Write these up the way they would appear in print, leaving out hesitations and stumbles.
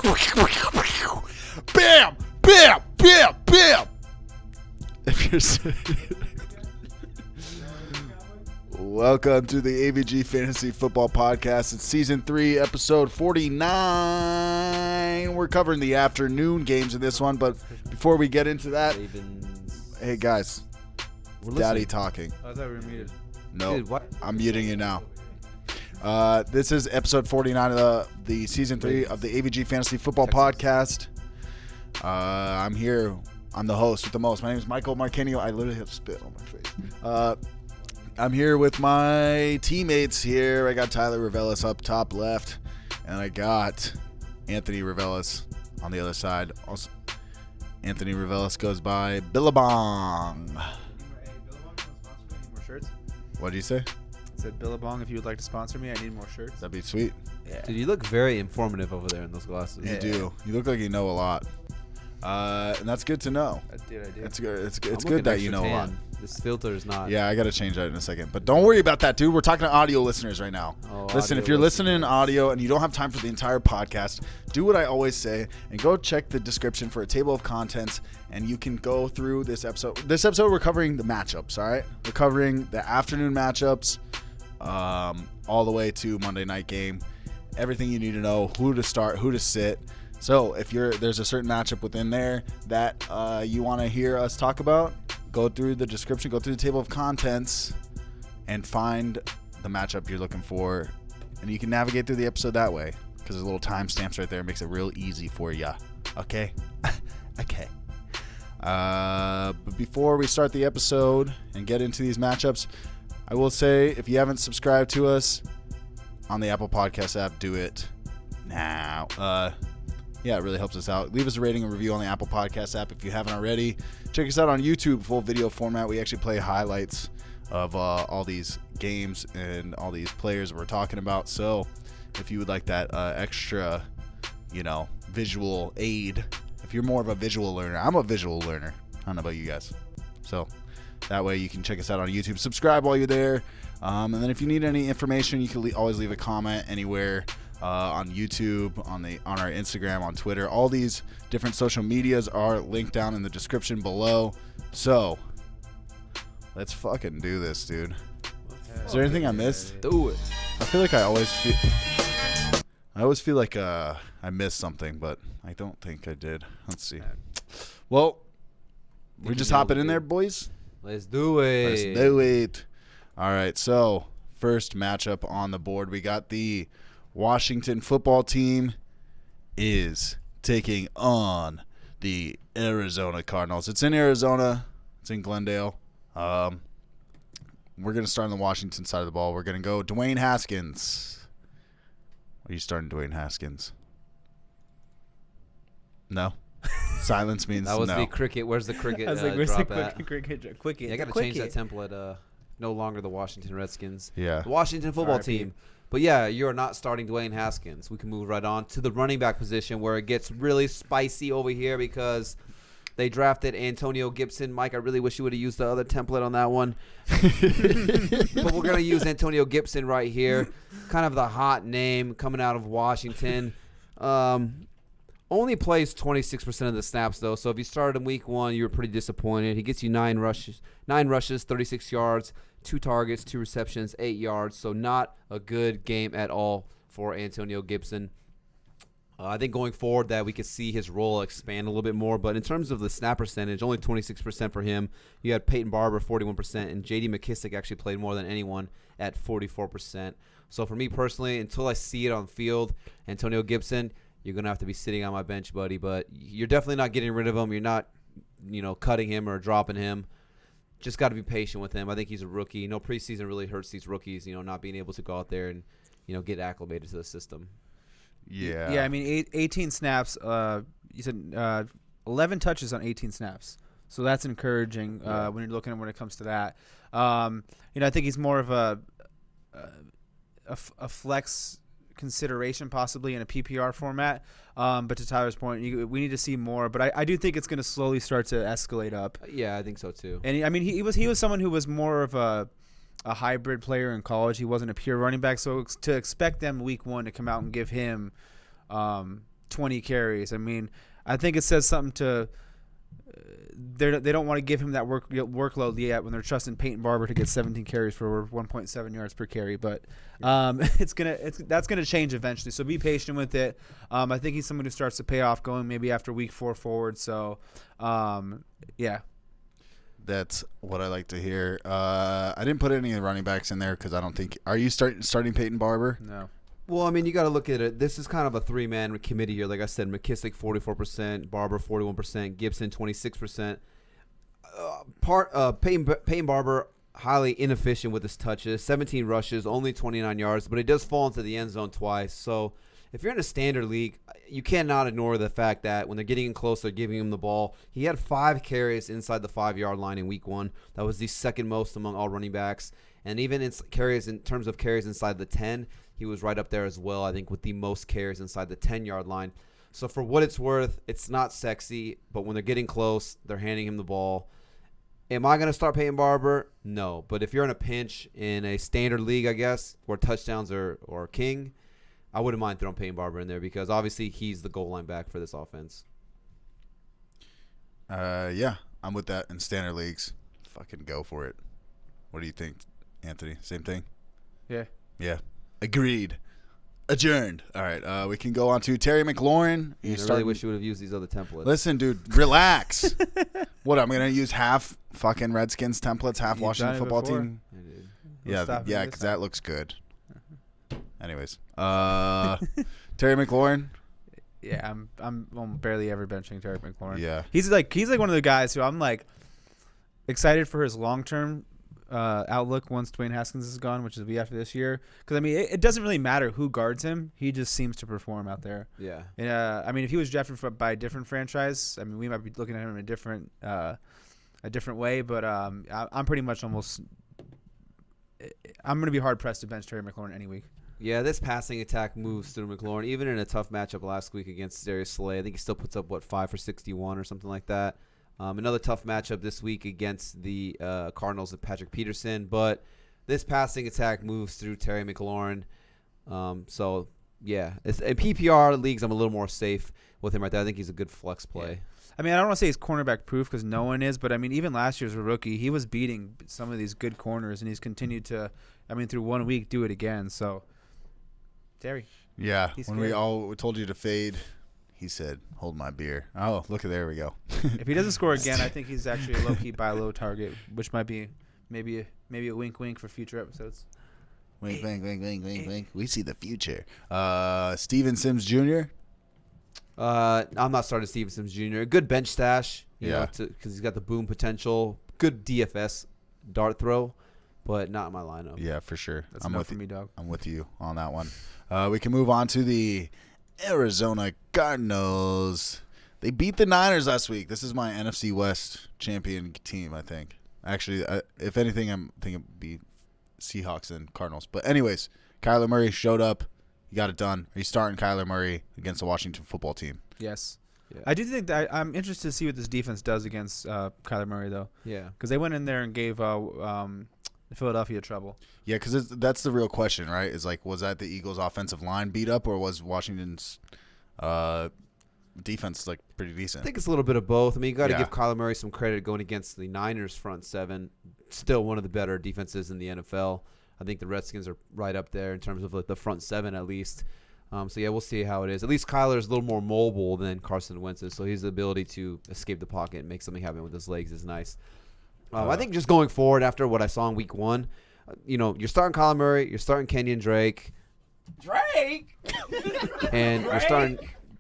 Bam! Bam! Bam! Bam! If you're welcome to the AVG Fantasy Football Podcast. It's Season 3, Episode 49. We're covering the afternoon games in this one, but before we get into that, hey guys, Daddy talking. I thought we were muted. No, Dude, what? I'm muting you now. This is Episode 49 of the Season 3 of the AVG Fantasy Football Podcast. I'm here. I'm the host with the most. My name is Michael Marquinio. I literally have spit on my face. I'm here with my teammates here. I got Tyler Ravelis up top left, and I got Anthony Ravelis on the other side. Also, Anthony Ravelis goes by Billabong. Hey, Billabong, need more shirts? What did you say? I said, Billabong, if you would like to sponsor me, I need more shirts. That'd be sweet. Yeah. Dude, you look very informative over there in those glasses. You do. You look like you know a lot. And that's good to know. I do. It's good. It's I'm good that you know looking a lot. extra tan. This filter is not. Yeah, I got to change that in a second. But don't worry about that, dude. We're talking to audio listeners right now. Listen, if you're listening in audio and you don't have time for the entire podcast, do what I always say and go check the description for a table of contents, and you can go through this episode. This episode, we're covering the matchups, all right? We're covering the afternoon matchups all the way to Monday night game. Everything you need to know, who to start, who to sit. So if there's a certain matchup within there that you want to hear us talk about, go through the description, go through the table of contents, and find the matchup you're looking for. And you can navigate through the episode that way because there's little timestamps right there. It makes it real easy for you. Okay? Okay. But before we start the episode and get into these matchups, I will say if you haven't subscribed to us on the Apple Podcast app, do it now. Yeah, it really helps us out. Leave us a rating and review on the Apple Podcast app if you haven't already. Check us out on YouTube, full video format. We actually play highlights of all these games and all these players we're talking about. So if you would like that extra, visual aid, if you're more of a visual learner, I'm a visual learner. I don't know about you guys. So that way you can check us out on YouTube. Subscribe while you're there. And then if you need any information, you can always leave a comment anywhere. On YouTube, on our Instagram, on Twitter. All these different social medias are linked down in the description below. So, let's fucking do this, dude. Is there anything I missed? Do it. I feel like I always feel like I missed something, but I don't think I did. Let's see. Well, we just hopping in there, boys? Let's do it. Let's do it. All right, so first matchup on the board, we got the Washington football team is taking on the Arizona Cardinals. It's in Arizona. It's in Glendale. We're going to start on the Washington side of the ball. We're going to go Dwayne Haskins. Are you starting Dwayne Haskins? No? Silence means that was no. the cricket. Where's the cricket I was like, where's drop the at? cricket? Yeah, I got to change that template. No longer the Washington Redskins. Yeah. The Washington football RIP. team. But yeah, you're not starting Dwayne Haskins. We can move right on to the running back position where it gets really spicy over here because they drafted Antonio Gibson. Mike, I really wish you would have used the other template on that one. But we're going to use Antonio Gibson right here. Kind of the hot name coming out of Washington. Only plays 26% of the snaps, though. So if you started in week 1, you were pretty disappointed. He gets you 9 rushes, 36 yards. 2 targets, 2 receptions, 8 yards. So not a good game at all for Antonio Gibson. I think going forward that we could see his role expand a little bit more. But in terms of the snap percentage, only 26% for him. You had Peyton Barber, 41%, and J.D. McKissick actually played more than anyone at 44%. So for me personally, until I see it on field, Antonio Gibson, you're going to have to be sitting on my bench, buddy. But you're definitely not getting rid of him. You're not, cutting him or dropping him. Just got to be patient with him. I think he's a rookie. No preseason really hurts these rookies, not being able to go out there and, get acclimated to the system. Yeah. Yeah, I mean, 18 snaps. You said 11 touches on 18 snaps. So that's encouraging when you're looking at when it comes to that. I think he's more of a flex consideration possibly in a PPR format. But to Tyler's point, we need to see more. But I do think it's going to slowly start to escalate up. Yeah, I think so too. And I mean, he was someone who was more of a hybrid player in college. He wasn't a pure running back. So to expect them week 1 to come out and give him 20 carries. I mean, I think it says something to they don't want to give him that workload yet when they're trusting Peyton Barber to get 17 carries for 1.7 yards per carry. But that's gonna change eventually. So be patient with it. I think he's someone who starts to pay off going maybe after week 4 forward. So yeah. That's what I like to hear. I didn't put any of the running backs in there because I don't think. Are you starting Peyton Barber? No. Well, I mean, you got to look at it. This is kind of a 3-man committee here. Like I said, McKissick 44%, Barber 41%, Gibson 26%. Peyton Barber highly inefficient with his touches. 17 rushes, only 29 yards, but he does fall into the end zone twice. So if you're in a standard league, you cannot ignore the fact that when they're getting in close, they're giving him the ball. He had 5 carries inside the 5-yard line in week 1. That was the second most among all running backs. And even in terms of carries inside the 10, he was right up there as well, I think, with the most carries inside the 10-yard line. So for what it's worth, it's not sexy, but when they're getting close, they're handing him the ball. Am I going to start Peyton Barber? No. But if you're in a pinch in a standard league, I guess, where touchdowns are king, I wouldn't mind throwing Peyton Barber in there because obviously he's the goal line back for this offense. Yeah, I'm with that in standard leagues. Fucking go for it. What do you think, Anthony? Same thing? Yeah. Yeah. Agreed. Adjourned. All right. We can go on to Terry McLaurin. I really wish you would have used these other templates. Listen, dude, relax. What, I'm going to use half fucking Redskins templates, half Washington football team? Yeah, because that looks good. Anyways. Terry McLaurin. Yeah, I'm barely ever benching Terry McLaurin. Yeah. He's like one of the guys who I'm like excited for his long-term outlook once Dwayne Haskins is gone, which will be after this year. Because, I mean, it doesn't really matter who guards him. He just seems to perform out there. Yeah. And, I mean, if he was drafted by a different franchise, I mean, we might be looking at him in a different way. But I'm pretty much almost – I'm going to be hard-pressed to bench Terry McLaurin any week. Yeah, this passing attack moves through McLaurin. Even in a tough matchup last week against Darius Slay, I think he still puts up, 5 for 61 or something like that. Another tough matchup this week against the Cardinals and Patrick Peterson. But this passing attack moves through Terry McLaurin. So, yeah. In PPR leagues, I'm a little more safe with him right there. I think he's a good flex play. Yeah. I mean, I don't want to say he's cornerback proof because no one is. But, I mean, even last year's rookie, he was beating some of these good corners. And he's continued to, I mean, through 1 week, do it again. So, Terry. Yeah. When we told you to fade, he said, hold my beer. Oh, look, there we go. If he doesn't score again, I think he's actually a low-key buy low target, which might be maybe a wink-wink for future episodes. Wink, wink, wink, wink, wink, wink. We see the future. Steven Sims Jr.? I'm not starting Steven Sims Jr. A good bench stash, because he's got the boom potential. Good DFS dart throw, but not in my lineup. Yeah, for sure. That's enough for me, dog. I'm with you on that one. We can move on to the Arizona Cardinals. They beat the Niners last week. This is my NFC West champion team, I think. Actually, if anything, I'm thinking it would be Seahawks and Cardinals. But anyways, Kyler Murray showed up. He got it done. Are you starting Kyler Murray against the Washington football team? Yes. Yeah. I do think that I'm interested to see what this defense does against Kyler Murray, though. Yeah. Because they went in there and gave Philadelphia trouble. Yeah, because that's the real question, right? Is like, was that the Eagles' offensive line beat up, or was Washington's defense like pretty decent? I think it's a little bit of both. I mean, you got to give Kyler Murray some credit going against the Niners front seven. Still one of the better defenses in the NFL. I think the Redskins are right up there in terms of like the front seven at least. So, yeah, we'll see how it is. At least Kyler is a little more mobile than Carson Wentz is, so his ability to escape the pocket and make something happen with his legs is nice. I think just going forward after what I saw in week 1, you're starting Kyler Murray, you're starting Kenyon Drake. And you're starting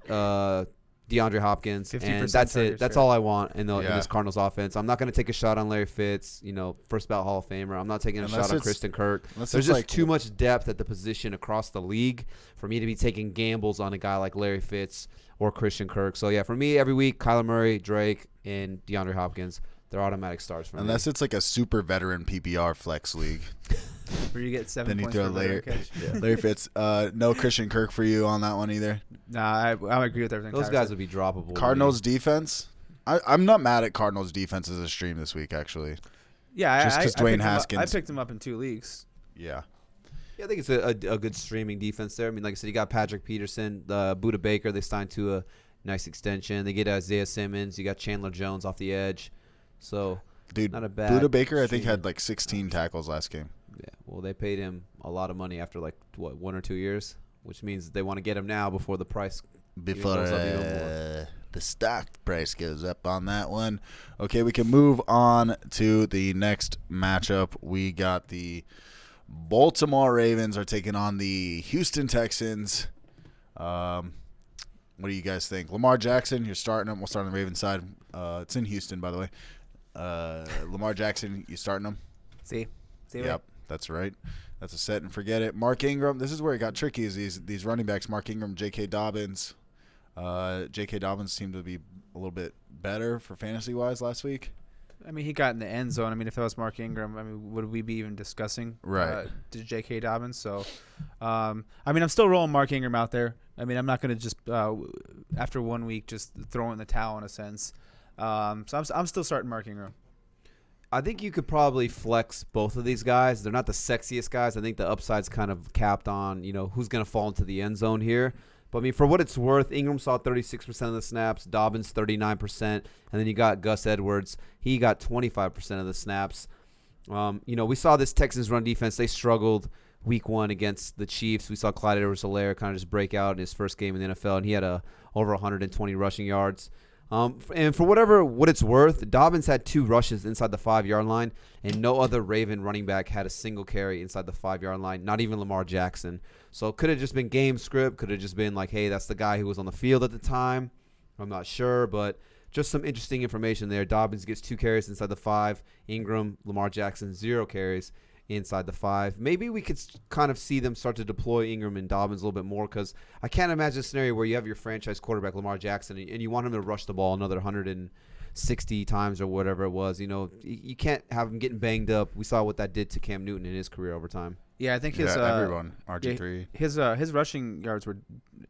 DeAndre Hopkins, and that's it. That's all I want in this Cardinals offense. I'm not going to take a shot on Larry Fitz, first ballot Hall of Famer. I'm not taking a shot on Kristen Kirk. There's just too much depth at the position across the league for me to be taking gambles on a guy like Larry Fitz or Christian Kirk. So, yeah, for me, every week, Kyler Murray, Drake, and DeAndre Hopkins, they're automatic starts for me. Unless it's like a super veteran PPR flex league. Where you get 7 then points you throw Larry Fitz. No Christian Kirk for you on that one either. Nah, I agree with everything. Those guys would be droppable. Cardinals defense. I'm not mad at Cardinals defense as a stream this week, actually. Yeah, just because Dwayne Haskins. I picked him up in 2 leagues. Yeah. Yeah, I think it's a good streaming defense there. I mean, like I said, you got Patrick Peterson, Buda Baker. They signed to a nice extension. They get Isaiah Simmons. You got Chandler Jones off the edge. So, dude, not a bad Buda Baker, I think, streamer. had like 16 tackles last game. Yeah, well, they paid him a lot of money after, like, 1 or 2 years, which means they want to get him now before the price Before goes up even more. the stock price goes up on that one. Okay, we can move on to the next matchup. We got the Baltimore Ravens are taking on the Houston Texans. What do you guys think? Lamar Jackson, you're starting him. We'll start on the Ravens side. It's in Houston, by the way. Lamar Jackson, you starting him? See Yep, that's right. That's a set and forget it. Mark Ingram, this is where it got tricky, is these running backs, Mark Ingram, J.K. Dobbins. J.K. Dobbins seemed to be a little bit better for fantasy-wise last week. I mean, he got in the end zone. I mean, if that was Mark Ingram, I mean, would we be even discussing to J.K. Dobbins? So, I mean, I'm still rolling Mark Ingram out there. I mean, I'm not going to just, after 1 week, just throw in the towel in a sense. So I'm still starting Mark Ingram. I think you could probably flex both of these guys. They're not the sexiest guys. I think the upside's kind of capped on, who's going to fall into the end zone here. But, I mean, for what it's worth, Ingram saw 36% of the snaps, Dobbins 39%, and then you got Gus Edwards. He got 25% of the snaps. We saw this Texans run defense. They struggled week 1 against the Chiefs. We saw Clyde Edwards-Helaire kind of just break out in his first game in the NFL, and he had over 120 rushing yards. And for what it's worth, Dobbins had 2 rushes inside the 5-yard line, and no other Raven running back had a single carry inside the 5-yard line, not even Lamar Jackson. So it could have just been game script, could have just been like, hey, that's the guy who was on the field at the time. I'm not sure, but just some interesting information there. Dobbins gets 2 carries inside the 5. Ingram, Lamar Jackson, 0 carries inside the 5. Maybe we could kind of see them start to deploy Ingram and Dobbins a little bit more, because I can't imagine a scenario where you have your franchise quarterback Lamar Jackson and you want him to rush the ball another 160 times or whatever it was. You can't have him getting banged up. We saw what that did to Cam Newton in his career over time. Yeah, I think his everyone RG3. His rushing yards were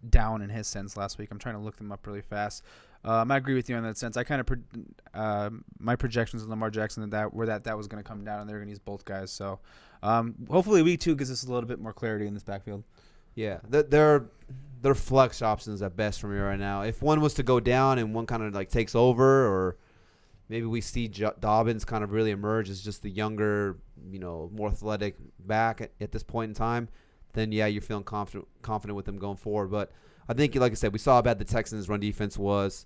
down in his sense last week. I'm trying to look them up really fast. I agree with you in that sense. I kind of my projections of Lamar Jackson that was going to come down, and they're going to use both guys. So hopefully week 2 gives us a little bit more clarity in this backfield. Yeah, they're flex options at best for me right now. If one was to go down and one kind of like takes over, or maybe we see Dobbins kind of really emerge as just the younger, more athletic back at this point in time, then yeah, you're feeling confident with them going forward. But I think, like I said, we saw how bad the Texans' run defense was.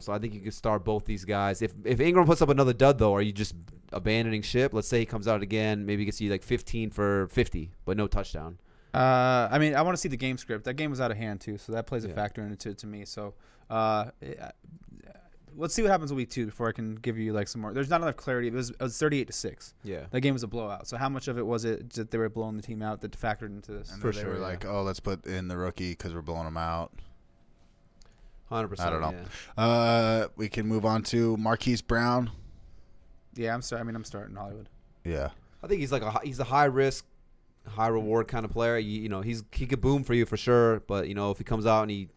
So I think you could start both these guys. If Ingram puts up another dud, though, are you just abandoning ship? Let's say he comes out again, maybe gets you like 15 for 50, but no touchdown. I mean, I want to see the game script. That game was out of hand too, so that plays a factor into to me. So let's see what happens in week 2 before I can give you like some more. There's not enough clarity. It was 38-6. Yeah, that game was a blowout. So how much of it was it that they were blowing the team out that factored into this? And they were like, oh, let's put in the rookie because we're blowing them out. 100%. I don't know. Yeah. We can move on to Marquise Brown. Yeah, I'm starting Hollywood. Yeah, I think he's a high risk, high reward kind of player. He could boom for you for sure, but if he comes out and he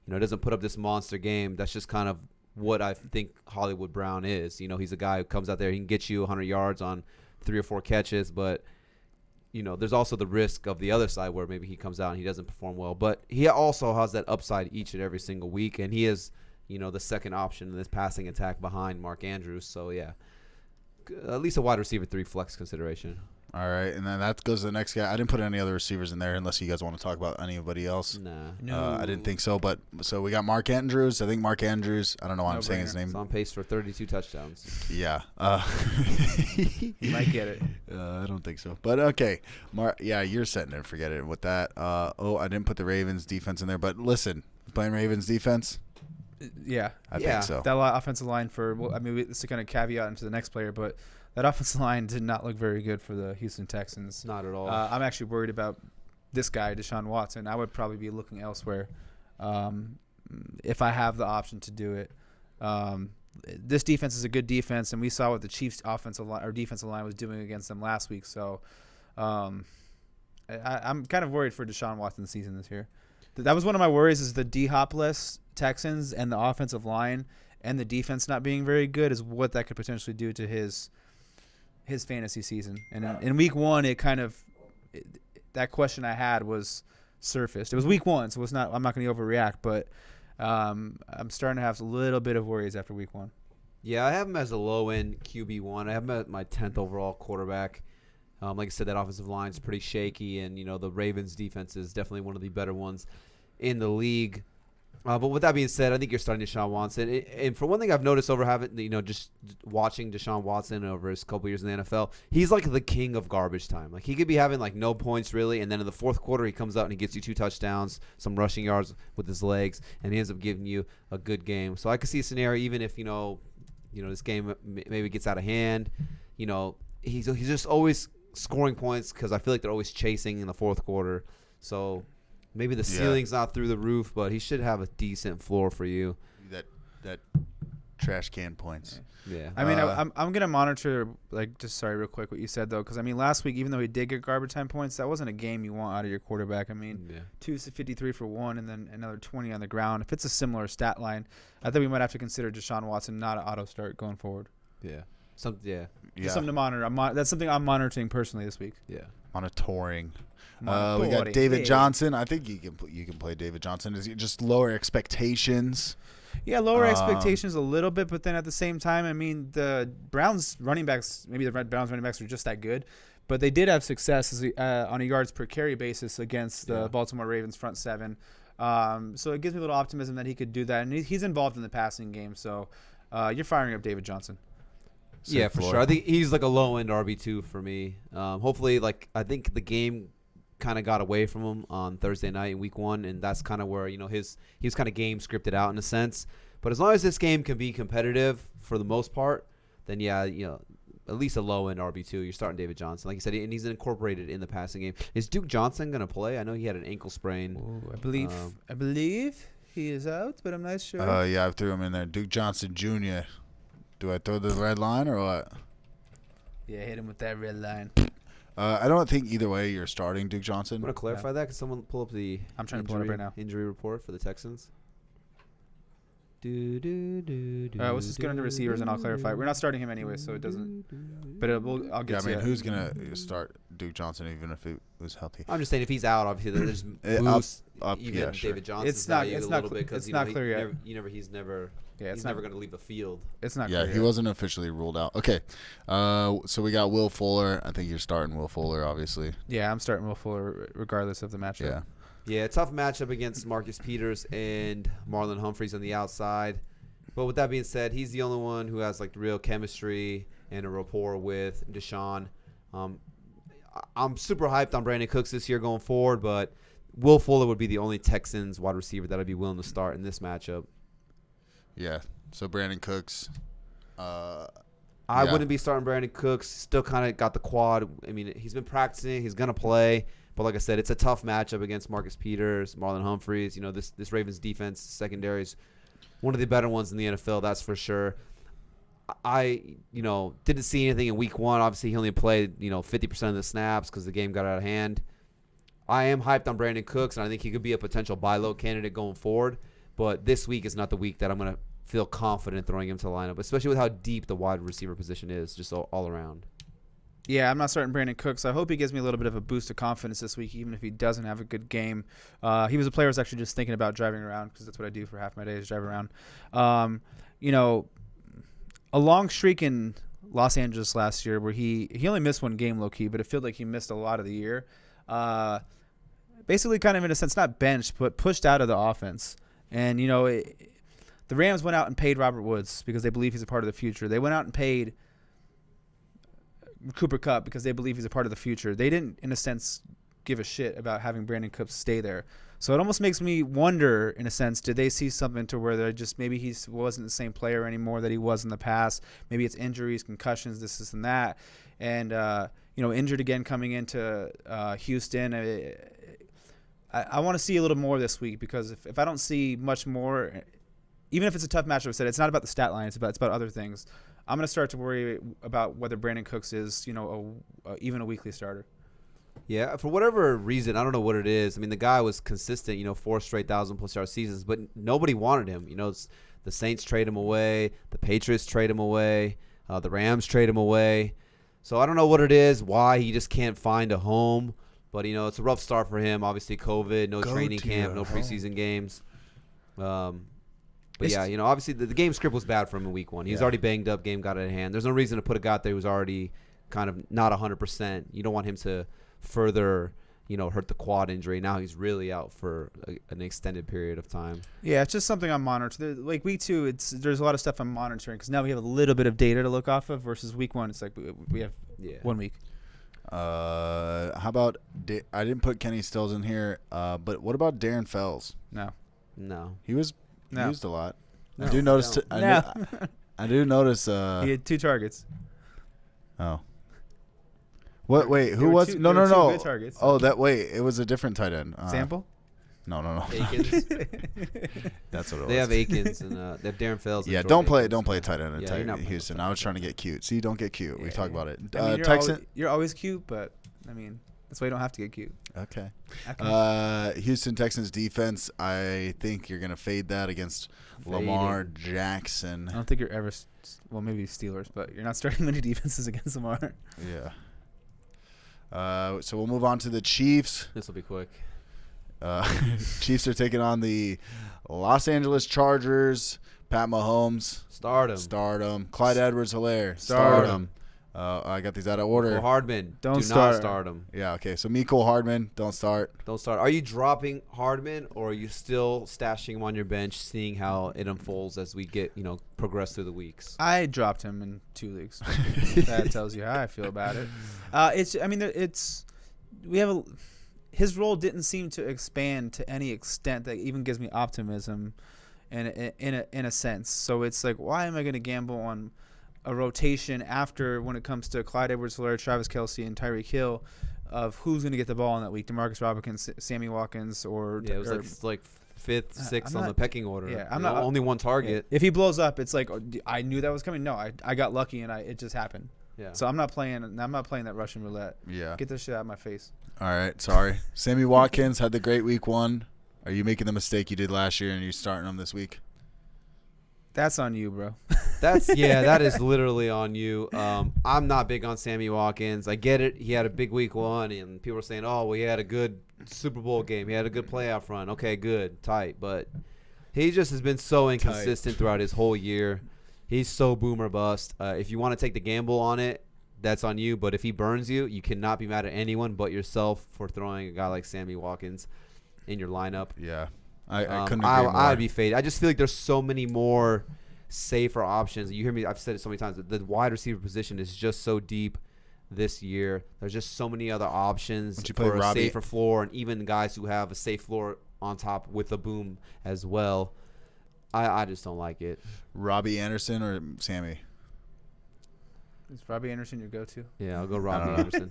doesn't put up this monster game, that's just kind of what I think Hollywood Brown is. He's a guy who comes out there, he can get you 100 yards on 3 or 4 catches, but there's also the risk of the other side where maybe he comes out and he doesn't perform well. But he also has that upside each and every single week, and he is, the second option in this passing attack behind Mark Andrews. So, yeah, at least a wide receiver 3 flex consideration. All right, and then that goes to the next guy. I didn't put any other receivers in there unless you guys want to talk about anybody else. Nah. No. I didn't think so. But so we got Mark Andrews. I think Mark Andrews, I don't know why I'm saying his name. He's on pace for 32 touchdowns. Yeah. You might get it. I don't think so. But, okay. You're setting it. Forget it with that. I didn't put the Ravens defense in there. But, listen, playing Ravens defense? Yeah. I think so. That offensive line this is kind of caveat into the next player, but that offensive line did not look very good for the Houston Texans. Not at all. I'm actually worried about this guy, Deshaun Watson. I would probably be looking elsewhere if I have the option to do it. This defense is a good defense, and we saw what the Chiefs' offensive line or defensive line was doing against them last week. So I'm kind of worried for Deshaun Watson's season this year. That was one of my worries, is the D-Hop-less Texans and the offensive line and the defense not being very good is what that could potentially do to his fantasy season. And in week 1, it kind of that question I had was surfaced. It was week 1, so it's not. I'm not going to overreact, but I'm starting to have a little bit of worries after week 1. Yeah, I have him as a low-end QB1. I have him at my 10th overall quarterback. Like I said, that offensive line is pretty shaky, and the Ravens' defense is definitely one of the better ones in the league. But with that being said, I think you're starting Deshaun Watson. And for one thing I've noticed over just watching Deshaun Watson over his couple years in the NFL, he's like the king of garbage time. Like he could be having like no points really, and then in the fourth quarter he comes out and he gets you 2 touchdowns, some rushing yards with his legs, and he ends up giving you a good game. So I could see a scenario even if this game maybe gets out of hand. He's just always scoring points because I feel like they're always chasing in the fourth quarter. So maybe the ceiling's not through the roof, but he should have a decent floor for you. That trash can points. Yeah. I mean, I'm gonna monitor real quick what you said though, because I mean last week even though he did get garbage time points, that wasn't a game you want out of your quarterback. I mean, 253 for 1 and then another 20 on the ground. If it's a similar stat line, I think we might have to consider Deshaun Watson not an auto start going forward. Yeah. Just something to monitor. That's something I'm monitoring personally this week. Yeah. Monitoring. We got David Johnson. I think you can play David Johnson. Is it just lower expectations? Yeah, lower expectations a little bit, but then at the same time, I mean, the Browns running backs, maybe the Browns running backs are just that good, but they did have success on a yards per carry basis against the Baltimore Ravens front seven. So it gives me a little optimism that he could do that, and he's involved in the passing game. So you're firing up David Johnson. Yeah, for sure. I think he's like a low-end RB2 for me. Hopefully, I think the game kind of got away from him on Thursday night in week 1, and that's kind of where, he was kind of game scripted out in a sense. But as long as this game can be competitive for the most part, then at least a low-end RB2. You're starting David Johnson. Like you said, and he's incorporated in the passing game. Is Duke Johnson going to play? I know he had an ankle sprain. Ooh, I believe he is out, but I'm not sure. I threw him in there. Duke Johnson Jr. Do I throw the red line or what? Yeah, hit him with that red line. I don't think either way you're starting Duke Johnson. I'm going to clarify that. Can someone pull up the I'm trying to pull it up right now. Injury report for the Texans? Let's just get into receivers and I'll clarify. We're not starting him anyway, so it doesn't. But I'll get to it. Who's going to start Duke Johnson even if he was healthy? I'm just saying if he's out, obviously, there's boost up, even sure. David Johnson's it's not, value it's a not, little bit because it's not clear yet. he's never going to leave the field. It's not clear yet. He wasn't officially ruled out. Okay. So we got Will Fuller. I think you're starting Will Fuller, obviously. Yeah, I'm starting Will Fuller regardless of the matchup. Yeah, tough matchup against Marcus Peters and Marlon Humphreys on the outside. But with that being said, he's the only one who has real chemistry and a rapport with Deshaun. I'm super hyped on Brandon Cooks this year going forward, but Will Fuller would be the only Texans wide receiver that I'd be willing to start in this matchup. Yeah, so Brandon Cooks. I wouldn't be starting Brandon Cooks. Still kind of got the quad. I mean, he's been practicing. He's going to play. But like I said, it's a tough matchup against Marcus Peters, Marlon Humphreys. This Ravens defense secondary is one of the better ones in the NFL, that's for sure. I didn't see anything in week 1. Obviously, he only played, 50% of the snaps because the game got out of hand. I am hyped on Brandon Cooks, and I think he could be a potential buy low candidate going forward. But this week is not the week that I'm going to feel confident throwing him to the lineup, especially with how deep the wide receiver position is, just all around. Yeah, I'm not starting Brandon Cooks. I hope he gives me a little bit of a boost of confidence this week, even if he doesn't have a good game. He was a player I was actually just thinking about driving around because that's what I do for half my day is drive around. A long streak in Los Angeles last year where he only missed one game low-key, but it felt like he missed a lot of the year. Basically kind of in a sense not benched, but pushed out of the offense. And, the Rams went out and paid Robert Woods because they believe he's a part of the future. They went out and paid Cooper Kupp because they believe he's a part of the future. They didn't, in a sense, give a shit about having Brandon Cooks stay there. So it almost makes me wonder, in a sense, did they see something to where they're just maybe he wasn't the same player anymore that he was in the past? Maybe it's injuries, concussions, this and that. And, injured again coming into Houston. I want to see a little more this week because if I don't see much more, even if it's a tough matchup, I said it's not about the stat line, it's about other things. I'm going to start to worry about whether Brandon Cooks is, even a weekly starter. Yeah, for whatever reason, I don't know what it is. I mean, the guy was consistent, 4 straight 1,000+ yard seasons, but nobody wanted him. The Saints trade him away, the Patriots trade him away, the Rams trade him away. So I don't know what it is, why he just can't find a home. But, it's a rough start for him. Obviously, COVID, no training camp, no preseason games. But, obviously the game script was bad for him in week 1. He was already banged up. Game got out of hand. There's no reason to put a guy out there who's already kind of not 100%. You don't want him to further, hurt the quad injury. Now he's really out for an extended period of time. Yeah, it's just something I'm monitoring. Like week 2, there's a lot of stuff I'm monitoring because now we have a little bit of data to look off of versus week 1. It's like we have 1 week. How about I didn't put Kenny Stills in here, but what about Darren Fells? No. He was used a lot. No. I do notice. I do notice. He had 2 targets. Oh. What? Wait, who was? No. Good targets. Oh, it was a different tight end. Sample? No. Akers. That's what it was. They have Akers and they have Darren Fells. Yeah, don't play tight end in Houston. I was trying to get cute. See, don't get cute. We talked about it. I mean, you're always cute, but I mean, that's why you don't have to get cute. Okay. Houston Texans defense. I think you're gonna fade that against Lamar Jackson. I don't think you're ever. Well, maybe Steelers, but you're not starting many defenses against Lamar. Yeah. So we'll move on to the Chiefs. This will be quick. Chiefs are taking on the Los Angeles Chargers. Pat Mahomes. Start him. Clyde Edwards-Helaire. Start him. I got these out of order. Hardman. Do not start him. Yeah, okay. So Mecole Hardman, don't start. Are you dropping Hardman or are you still stashing him on your bench, seeing how it unfolds as we get, progress through the weeks? I dropped him in 2 leagues. That tells you how I feel about it. His role didn't seem to expand to any extent that even gives me optimism in a sense. So it's like, why am I going to gamble on a rotation after when it comes to Clyde Edwards-Helaire, Travis Kelce, and Tyreek Hill of who's going to get the ball in that week? DeMarcus Robinson, Sammy Watkins, or it was like 5th, 6th on the pecking order. Yeah, only one target. If he blows up, it's like I knew that was coming. No, I got lucky and it just happened. Yeah. So I'm not playing that Russian roulette. Yeah. Get this shit out of my face. All right, sorry. Sammy Watkins had the great week 1. Are you making the mistake you did last year and you're starting him this week? That's on you, bro. That is literally on you. I'm not big on Sammy Watkins. I get it. He had a big week 1, and people are saying, "Oh, well, he had a good Super Bowl game. He had a good playoff run." Okay, good, tight. But he just has been so inconsistent throughout his whole year. He's so boomer bust. If you want to take the gamble on it, that's on you. But if he burns you, you cannot be mad at anyone but yourself for throwing a guy like Sammy Watkins in your lineup. Yeah. I couldn't agree more. I'd be faded. I just feel like there's so many more safer options. You hear me? I've said it so many times. The wide receiver position is just so deep this year. There's just so many other options for a safer floor, and even guys who have a safe floor on top with a boom as well. I just don't like it. Robbie Anderson or Sammy? Is Robbie Anderson your go-to? Yeah, I'll go Robbie Anderson.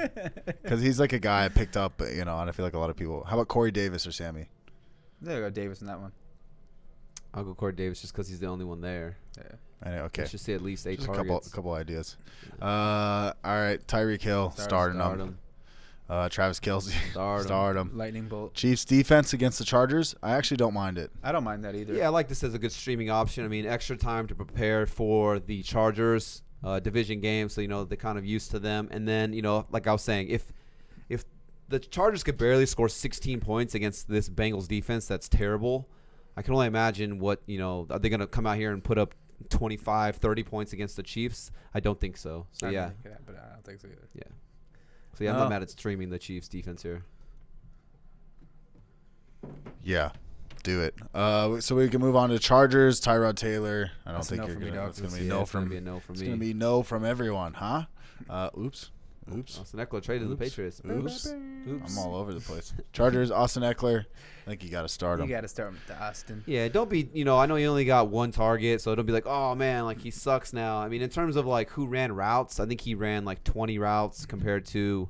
Because he's like a guy I picked up, and I feel like a lot of people. How about Corey Davis or Sammy? There you go, Davis in that one. I'll go Corey Davis just because he's the only one there. Yeah. Okay. Let's just say at least 8 just targets. A couple ideas. All right, Tyreek Hill, starting him. Travis Kelce, start him. Lightning bolt. Chiefs defense against the Chargers. I actually don't mind it. I don't mind that either. Yeah, I like this as a good streaming option. I mean, extra time to prepare for the Chargers division game, so they're kind of used to them. And then like I was saying, if the Chargers could barely score 16 points against this Bengals defense, that's terrible. I can only imagine what are they going to come out here and put up 25, 30 points against the Chiefs? I don't think so. So but I don't think so either. Yeah. So I'm not mad at streaming the Chiefs defense here. Yeah, do it. So we can move on to Chargers. Tyrod Taylor. I don't think you're going to. It's going to be no from me. It's going to be no from everyone, huh? Oops. Austin Eckler traded to the Patriots. Oops. I'm all over the place. Chargers, Austin Eckler. I think you got to start him. You got to start with Austin. Yeah, don't be, I know he only got 1 target, so don't be like, oh, man, like he sucks now. I mean, in terms of like who ran routes, I think he ran like 20 routes compared to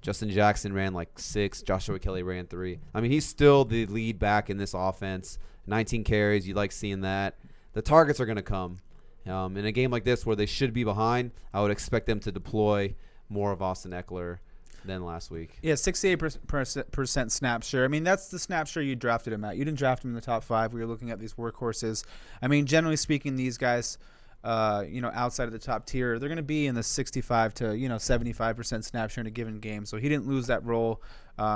Justin Jackson ran like 6. Joshua Kelly ran 3. I mean, he's still the lead back in this offense. 19 carries. You like seeing that. The targets are going to come. In a game like this where they should be behind, I would expect them to deploy more of Austin Eckler than last week. Yeah, 68% snap share. I mean, that's the snap share you drafted him at. You didn't draft him in the top 5. We were looking at these workhorses. I mean, generally speaking, these guys outside of the top tier, they're going to be in the 65 to 75% snap share in a given game. So he didn't lose that role.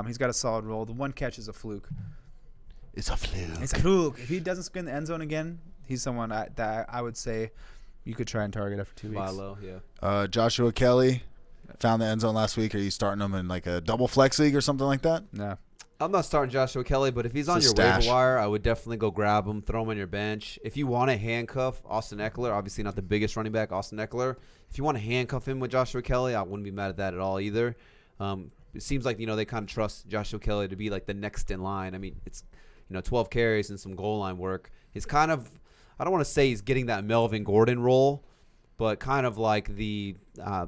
He's got a solid role. The one catch is a fluke. It's a fluke. It's a fluke. If he doesn't score in the end zone again, he's someone that I would say you could try and target after 2 weeks. Buy low, yeah. Joshua Kelly found the end zone last week. Are you starting him in like a double flex league or something like that? No. I'm not starting Joshua Kelly, but if he's on your waiver wire, I would definitely go grab him, throw him on your bench. If you want to handcuff Austin Eckler, obviously not the biggest running back, Austin Eckler. If you want to handcuff him with Joshua Kelly, I wouldn't be mad at that at all either. It seems like, they kind of trust Joshua Kelly to be like the next in line. I mean, it's, 12 carries and some goal line work. It's kind of, I don't want to say he's getting that Melvin Gordon role, but kind of like the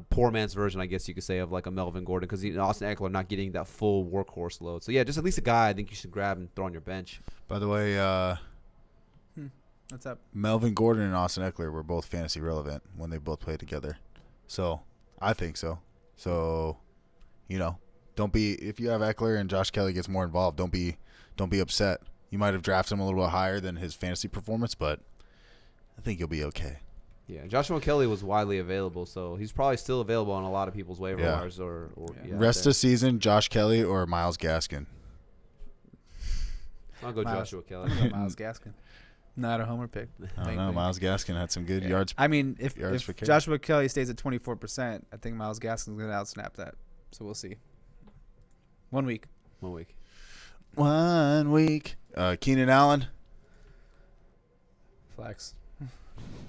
poor man's version, I guess you could say, of like a Melvin Gordon, because Austin Eckler not getting that full workhorse load. So, yeah, just at least a guy I think you should grab and throw on your bench. By the way, what's up? Melvin Gordon and Austin Eckler were both fantasy relevant when they both played together. So, I think so. So, don't be, if you have Eckler and Josh Kelly gets more involved, don't be upset. You might have drafted him a little bit higher than his fantasy performance, but I think you'll be okay. Yeah, Joshua Kelly was widely available, so he's probably still available on a lot of people's waiver wires. Rest of season, Josh Kelly or Myles Gaskin? I'll go Joshua Kelly. I'll go Myles Gaskin. Not a homer pick. I don't know. Myles Gaskin had some good yards. I mean, if Joshua Kelly stays at 24%, I think Myles Gaskin's going to outsnap that. So we'll see. 1 week. 1 week. 1 week. Keenan Allen. Flex.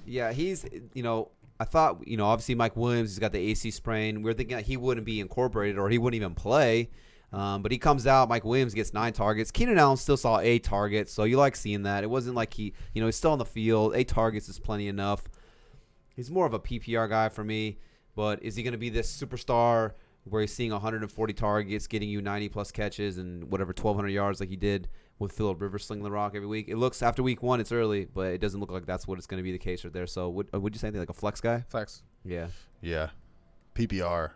Yeah, he's, I thought, obviously Mike Williams, he's got the AC sprain. We were thinking that he wouldn't be incorporated or he wouldn't even play. But he comes out, Mike Williams gets 9 targets. Keenan Allen still saw 8 targets, so you like seeing that. It wasn't like he's still on the field. 8 targets is plenty enough. He's more of a PPR guy for me, but is he going to be this superstar where he's seeing 140 targets, getting you 90-plus catches and whatever, 1,200 yards like he did with Phillip Rivers slinging the rock every week? It looks, after week 1, it's early, but it doesn't look like that's what it's going to be the case right there. So would you say anything like a flex guy? Flex. Yeah. Yeah. PPR.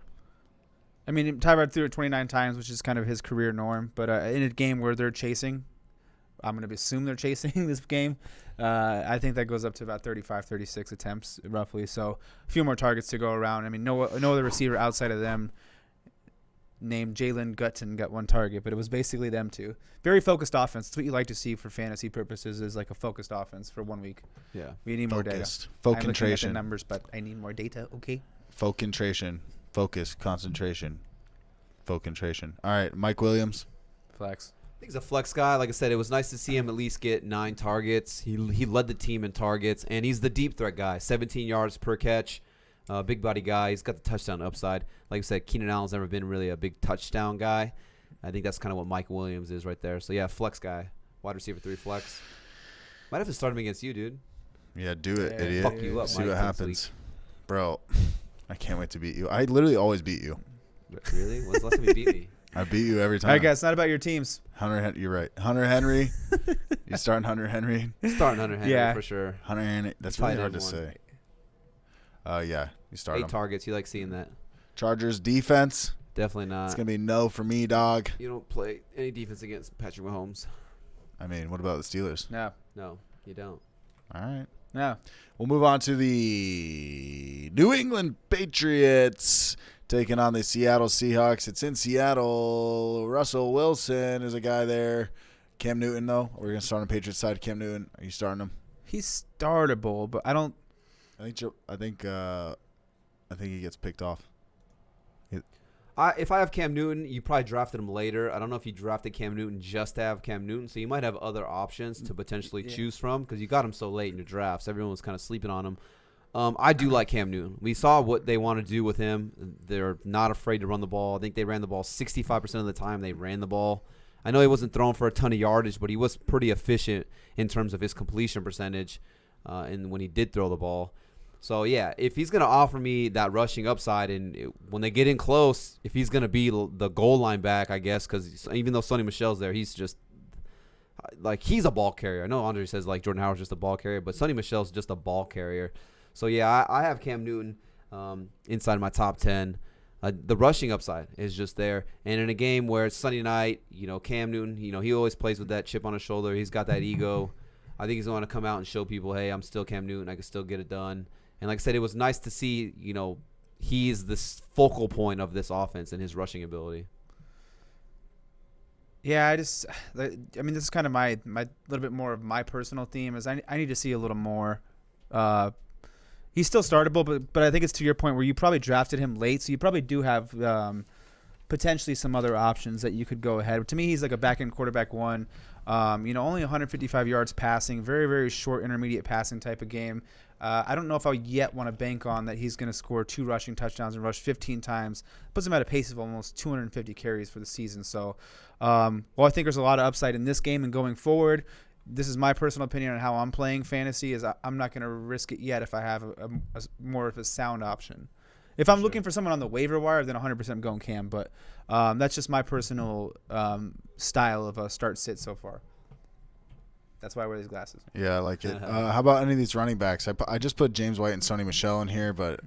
I mean, Tyrod threw it 29 times, which is kind of his career norm. But in a game where they're chasing, I'm going to assume they're chasing this game. I think that goes up to about 35, 36 attempts roughly. So a few more targets to go around. I mean, no other receiver outside of them named Jalen Gutton got 1 target, but it was basically them two. Very focused offense. That's what you like to see for fantasy purposes, is like a focused offense for 1 week. Yeah. We need more data. Focused. I'm looking at the numbers, but I need more data. Okay. Focus, concentration, focentration. All right, Mike Williams. Flex. I think he's a flex guy. Like I said, it was nice to see him at least get 9 targets. He led the team in targets, and he's the deep threat guy, 17 yards per catch. Big body guy. He's got the touchdown upside. Like I said, Keenan Allen's never been really a big touchdown guy. I think that's kind of what Mike Williams is right there. So, yeah, flex guy. Wide receiver 3 flex. Might have to start him against you, dude. Yeah, do it, idiot. Fuck you up, See Mike, what happens. Bro, I can't wait to beat you. I literally always beat you. Really? When's the last time you beat me? I beat you every time. All right, guys, it's not about your teams. You're right. Hunter Henry. You starting Hunter Henry? Starting Hunter Henry for sure. Hunter Henry. That's really hard to say. Yeah, you start 8 targets. You like seeing that. Chargers defense. Definitely not. It's going to be no for me, dog. You don't play any defense against Patrick Mahomes. I mean, what about the Steelers? No, you don't. All right. No. We'll move on to the New England Patriots taking on the Seattle Seahawks. It's in Seattle. Russell Wilson is a guy there. Cam Newton, though. We're going to start on the Patriots side. Cam Newton, are you starting him? He's startable, but I don't. I think he gets picked off. If I have Cam Newton, you probably drafted him later. I don't know if you drafted Cam Newton just to have Cam Newton, so you might have other options to potentially choose from because you got him so late in your drafts. Everyone was kind of sleeping on him. I do like Cam Newton. We saw what they want to do with him. They're not afraid to run the ball. I think they ran the ball 65% of the time. They ran the ball. I know he wasn't throwing for a ton of yardage, but he was pretty efficient in terms of his completion percentage and when he did throw the ball. So, yeah, if he's going to offer me that rushing upside and when they get in close, if he's going to be the goal line back, I guess, because even though Sonny Michel's there, he's just like he's a ball carrier. I know Andre says like Jordan Howard's just a ball carrier, but Sonny Michel's just a ball carrier. So, yeah, I have Cam Newton inside my top 10. The rushing upside is just there. And in a game where it's Sunday night, Cam Newton, he always plays with that chip on his shoulder. He's got that ego. I think he's going to come out and show people, hey, I'm still Cam Newton. I can still get it done. And like I said, it was nice to see, he's the focal point of this offense and his rushing ability. Yeah, this is kind of my little bit more of my personal theme is I need to see a little more. He's still startable, but I think it's to your point where you probably drafted him late, so you probably do have potentially some other options that you could go ahead. To me, he's like a back-end quarterback one. Only 155 yards passing, very, very short intermediate passing type of game. I don't know if I yet want to bank on that he's going to score 2 rushing touchdowns and rush 15 times. Puts him at a pace of almost 250 carries for the season. So, I think there's a lot of upside in this game and going forward. This is my personal opinion on how I'm playing fantasy. Is I'm not going to risk it yet if I have a more of a sound option. If I'm looking for someone on the waiver wire, then 100% I'm going Cam. But that's just my personal style of a start-sit so far. That's why I wear these glasses. Yeah, I like it. How about any of these running backs? I just put James White and Sony Michel in here, but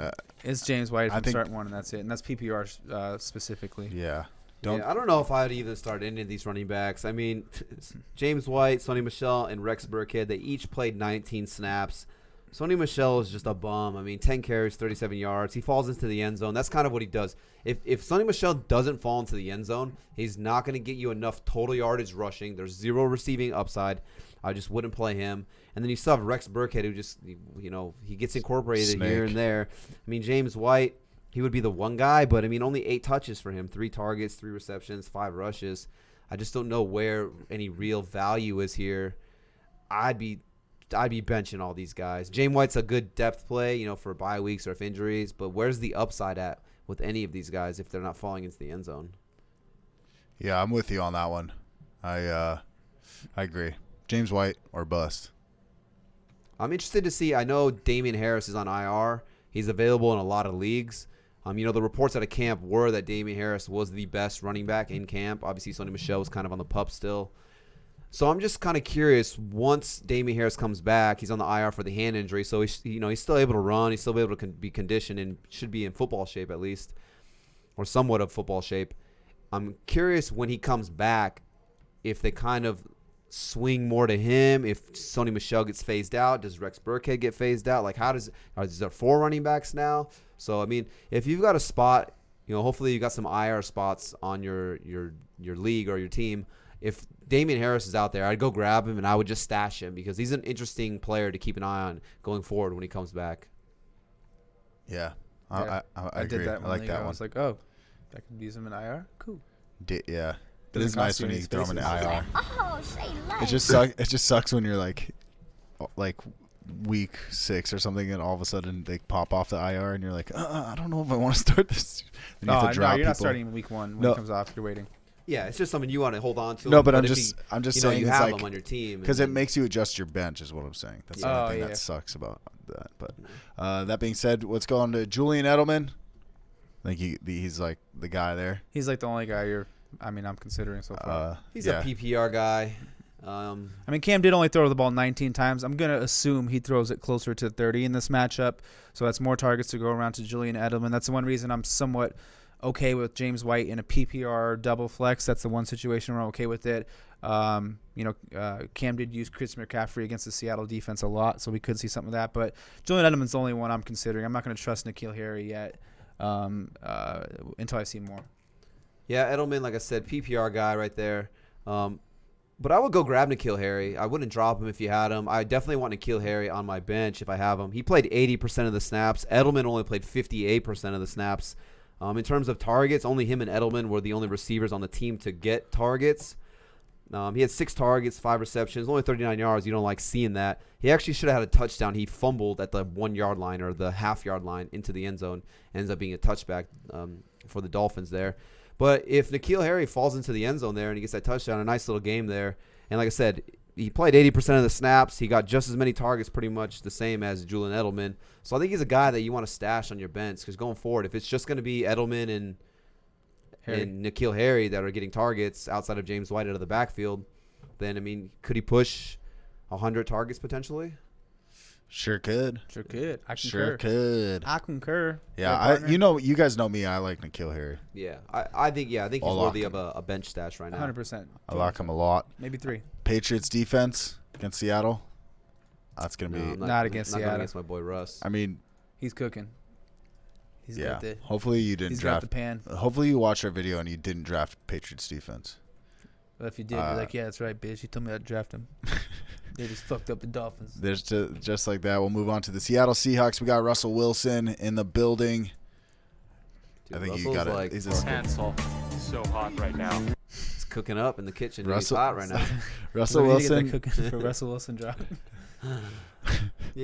it's James White if I'm starting one, and that's it. And that's PPR specifically. Yeah. I don't know if I'd even start any of these running backs. I mean, James White, Sony Michel, and Rex Burkhead, they each played 19 snaps. Sony Michel is just a bum. I mean, 10 carries, 37 yards. He falls into the end zone. That's kind of what he does. If Sony Michel doesn't fall into the end zone, he's not going to get you enough total yardage rushing. There's 0 receiving upside. I just wouldn't play him. And then you still have Rex Burkhead, who just, he gets incorporated here and there. I mean, James White, he would be the one guy, but, I mean, only 8 touches for him, 3 targets, 3 receptions, 5 rushes. I just don't know where any real value is here. I'd be benching all these guys. James White's a good depth play, for bye weeks or if injuries, but where's the upside at with any of these guys if they're not falling into the end zone? Yeah, I'm with you on that one. I agree. James White or bust. I'm interested to see. I know Damian Harris is on IR. He's available in a lot of leagues. The reports out of camp were that Damian Harris was the best running back in camp. Obviously, Sony Michel was kind of on the pup still. So I'm just kind of curious. Once Damian Harris comes back, he's on the IR for the hand injury, so he's still able to run. He's still able to be conditioned and should be in football shape at least, or somewhat of football shape. I'm curious when he comes back if they kind of swing more to him. If Sony Michel gets phased out, does Rex Burkhead get phased out? Like, is there 4 running backs now? So I mean, if you've got a spot, hopefully you got some IR spots on your league or your team. If Damian Harris is out there, I'd go grab him and I would just stash him because he's an interesting player to keep an eye on going forward when he comes back. Yeah, I agree. Did that I like that one. I was like, oh, I can use him in IR? Cool. Yeah. It is nice when you throw him in the IR. Oh, say less. It just sucks when you're like week 6 or something, and all of a sudden they pop off the IR, and you're like, I don't know if I want to start this. No, you're not starting week 1 when it comes off. You're waiting. Yeah, it's just something you want to hold on to. No, but I'm just saying you it's have like him on your team because it makes you adjust your bench, is what I'm saying. That's the only thing yeah. that sucks about that. But that being said, let's go on to Julian Edelman. I think he's like the guy there. He's like the only guy I'm considering so far. He's a PPR guy. Cam did only throw the ball 19 times. I'm going to assume he throws it closer to 30 in this matchup. So that's more targets to go around to Julian Edelman. That's the one reason I'm somewhat okay with James White in a PPR double flex. That's the one situation where I'm okay with it. Cam did use Chris McCaffrey against the Seattle defense a lot, so we could see something of that. But Julian Edelman's the only one I'm considering. I'm not going to trust N'Keal Harry yet until I see more. Yeah, Edelman, like I said, PPR guy right there. But I would go grab N'Keal Harry. I wouldn't drop him if you had him. I definitely want N'Keal Harry on my bench if I have him. He played 80% of the snaps. Edelman only played 58% of the snaps. In terms of targets, only him and Edelman were the only receivers on the team to get targets. He had 6 targets, 5 receptions, only 39 yards. You don't like seeing that. He actually should have had a touchdown. He fumbled at the 1-yard line or the half-yard line into the end zone. Ends up being a touchback for the Dolphins there. But if N'Keal Harry falls into the end zone there and he gets that touchdown, a nice little game there. And like I said, he played 80% of the snaps. He got just as many targets, pretty much the same as Julian Edelman. So I think he's a guy that you want to stash on your bench because going forward, if it's just going to be Edelman and N'Keal Harry that are getting targets outside of James White out of the backfield, then, could he push 100 targets potentially? Sure could. I concur. Sure could. I concur. Yeah, you guys know me. I like N'Keal Harry. Yeah, I think he's worthy of a bench stash right now. 100%. I like him a lot. Maybe 3. Patriots defense against Seattle. That's gonna be not against Seattle. Not against my boy Russ. He's cooking. He's got the. Hopefully you didn't He's draft. got the pan. Hopefully you watched our video and you didn't draft Patriots defense. Well, if you did, you're like, yeah, that's right, bitch. You told me I'd draft him. They just fucked up the Dolphins. There's just like that. We'll move on to the Seattle Seahawks. We got Russell Wilson in the building. Dude, I think Russell's you got like, it. Our cancel so hot right now. He's cooking up in the kitchen. Russell- He's hot right now. Russell Where do you get that Wilson. cooking for Russell Wilson drop. Yeah,